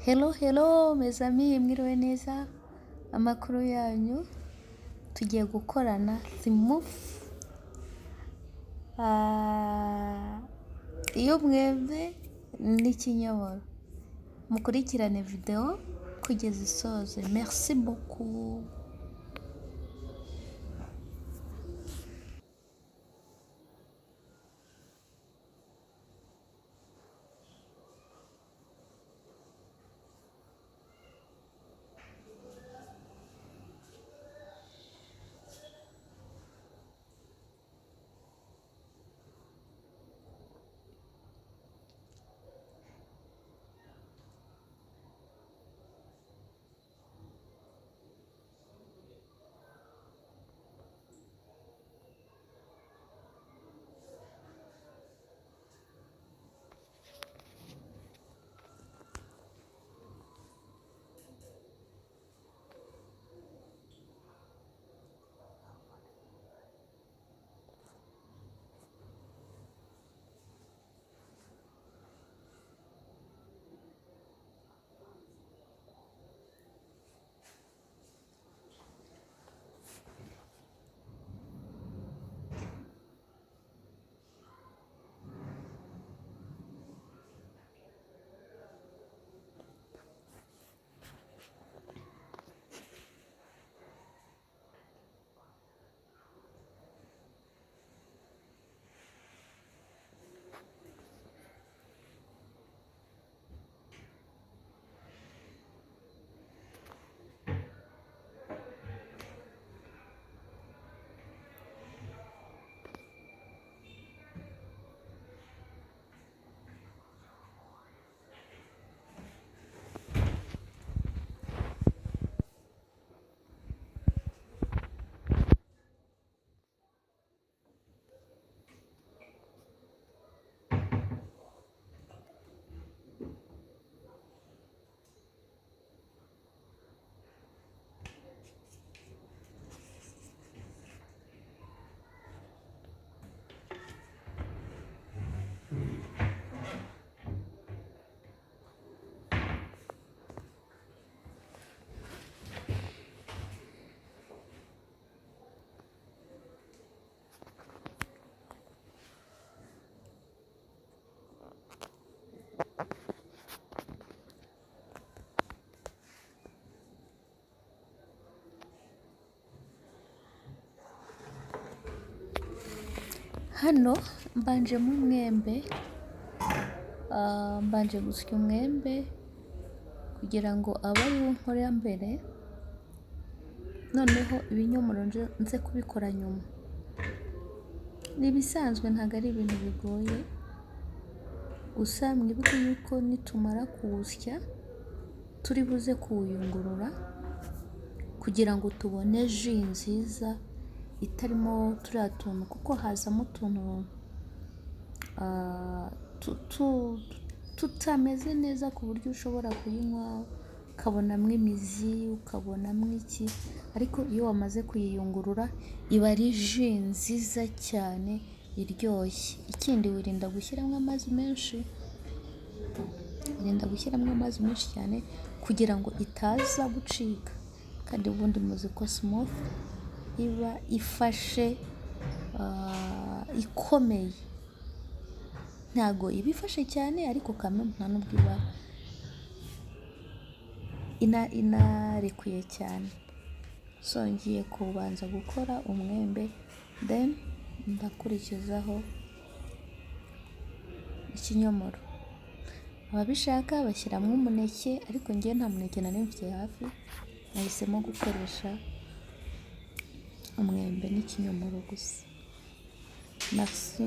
Hello hello mes amis, mwiriwe neza, amakuru yanyu. Tugiye gukorana simufu iyo mwembe n'ikinyomoro. Mukurikirane video kugeza isoze. Merci beaucoup. Hano mbanjemo umwembe, mbanje gusya umwembe kugira ngo abe ari wo nkorera mbere, noneho ibinyomoro nze kubikora nyuma. Nibisanzwe ntago ari ibintu bigoye, gusa mwibuke yuko nitumara kuwusya turi buze kuwuyungurura kugira ngo tubone ji nziza itarimo turiya tuntu, kuko hazamo utuntu tutameze neza ku buryo ushobora kuyinywa ukabonamo imizi, ukabonamo iki, ariko iyo wamaze kuyiyungurura iba ari ji nziza cyane iryoshye. Ikindi wirinda gushyiramo amazi menshi, cyane kugira ngo itaza gucika, kandi ubundi muzi ko simufu iba ifashe ikomeye, ntago iba ifashe cyane ariko kamwe nta nubwo iba inarekuye cyane. So ngiye kubanza gukora umwembe, then ndakurikizaho ikinyomoro. Ababishaka bashyiramo umuneke, ariko njye nta muneke nari mfite hafi, nahisemo gukoresha umwembe n'ikinyomoro gusa. Merci.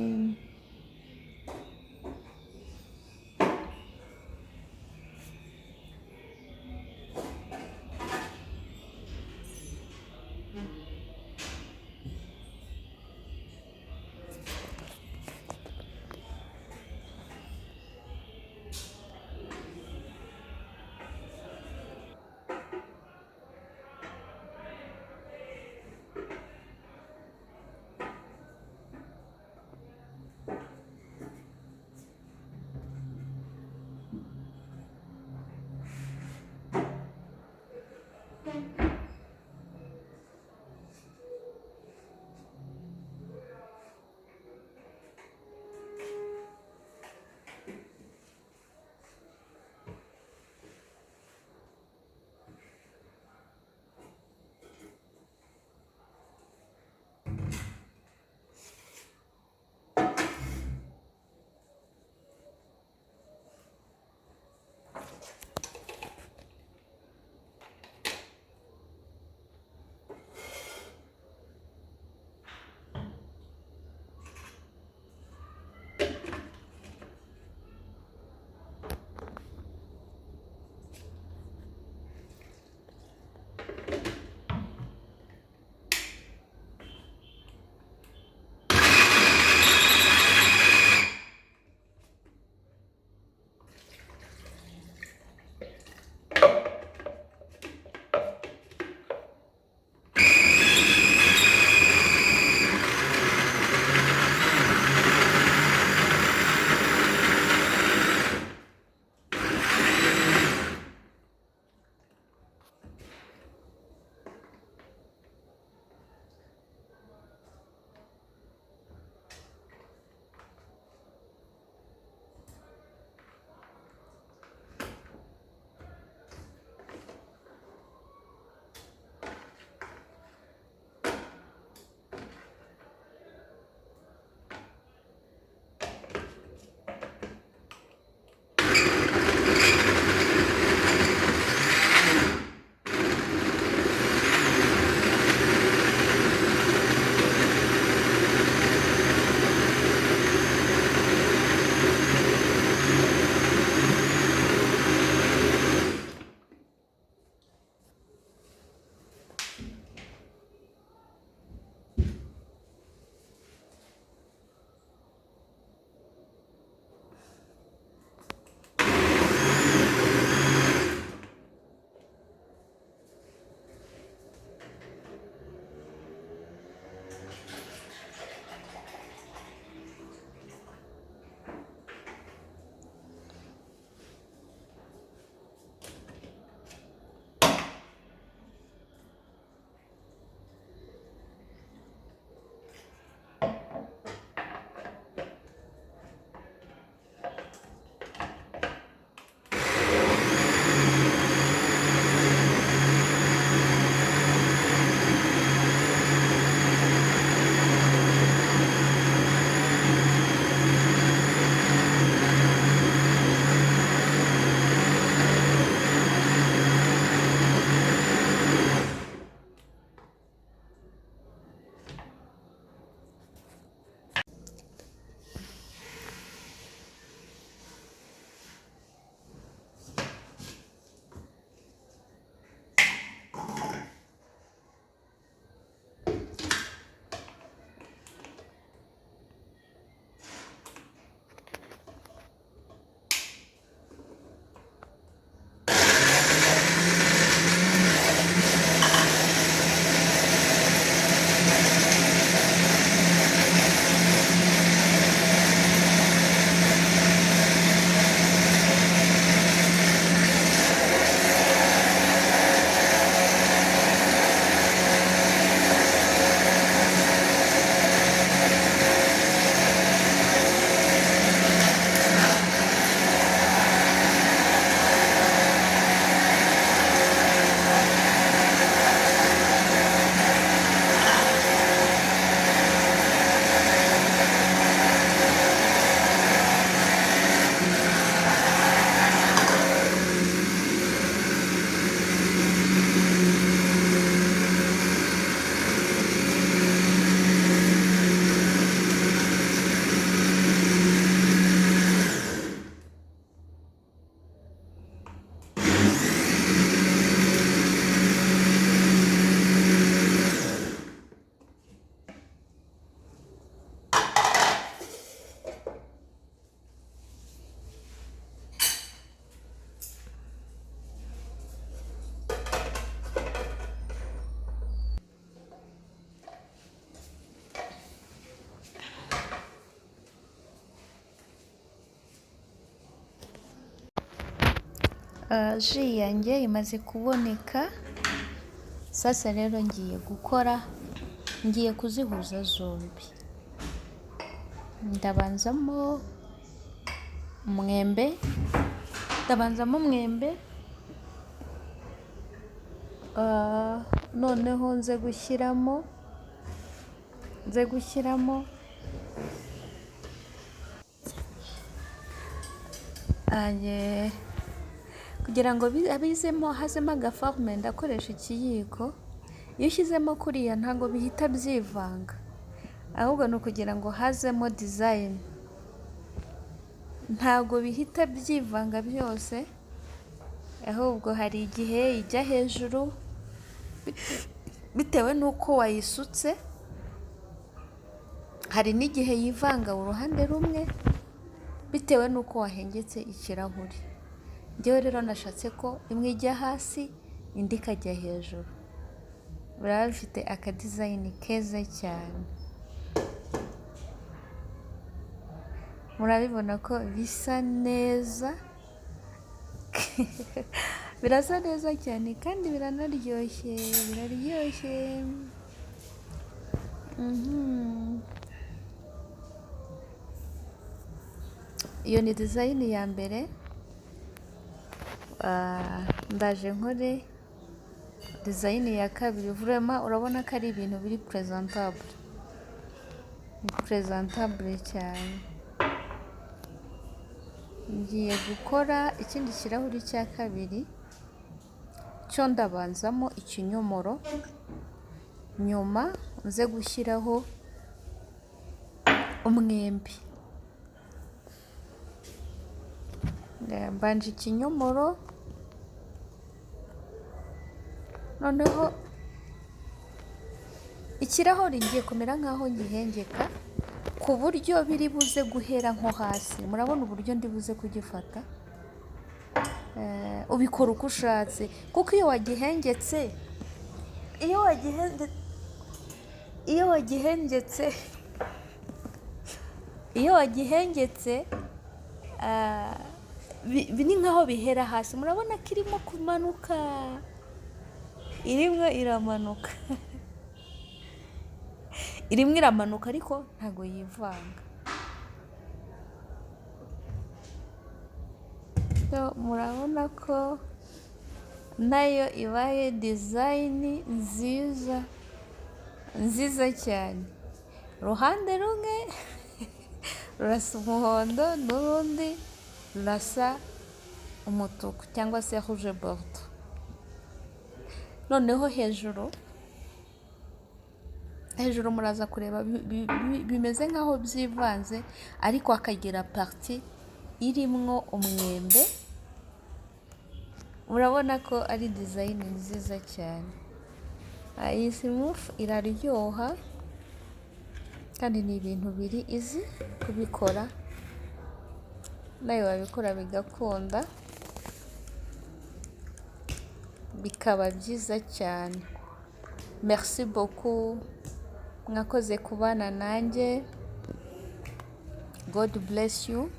ji yanjye imaze kuboneka. Sasa rero ngiye kuzihuza zombi. Ndabanzamo mwembe, noneho nze gushyiramo kugira ngo hazemo agaforme ndakoresha ikiyiko. Iyo ushyizemo kuriya ntabwo bihita byivanga, ahubwo ni ukugira ngo hazemo design, ntabwo bihita byivanga byose, ahubwo hari igihe ijya hejuru bitewe n'uko wayisutse, hari n'igihe yivanga uruhande rumwe bitewe n'uko wahengetse ikirahuri. Njyewe rero nashatse ko imwe ijya hasi indi ikajya hejuru, biraba bifite akadizayini keza cyane. Murabibona ko bisa neza birasa neza cyane kandi biraryoshye. Iyo ni dizayini ya mbere. Ndaje nkore dizayini ya kabiri. Vraiment urabona ko ari ibintu biri presentable cyane. Ngiye gukora ikindi kirahuri cya kabiri, cyo ndabanzamo ikinyomoro, nyuma nze gushyiraho umwembe. Mbanje ikinyomoro, noneho ikirahuri ngiye kumera nkaho ngihengeka ku buryo biri buze guhera nko hasi. Murabona uburyo ndi buze kugifata. Ubikora uko ushatse, kuko iyo wagihengetse ni nkaho bihera hasi. Murabona ko irimo kumanuka, irimo iramanuka ariko ntago yivanga. Murabona ko nayo ibaye dizayini nziza cyane. Uruhande rumwe rurasa umuhondo, n'urundi rurasa umutuku cyangwa se rouge bordeaux. Noneho hejuru muraza kureba bimeze nkaho byivanze, ariko hakagira parti irimwo umwembe. Murabona ko ari dizayini nziza cyane. Iyi smooth iraryoha kandi ni ibintu biri easy kubikora, nawe wabikora bigakunda, bikaba byiza cyane. Merci beaucoup, mwakoze kubana nanjye. God bless you.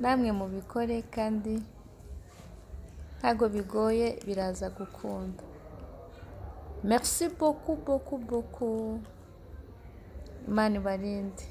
Namwe mubikore kandi ntago bigoye, biraza gukunda. Merci beaucoup. Imana ibarinde.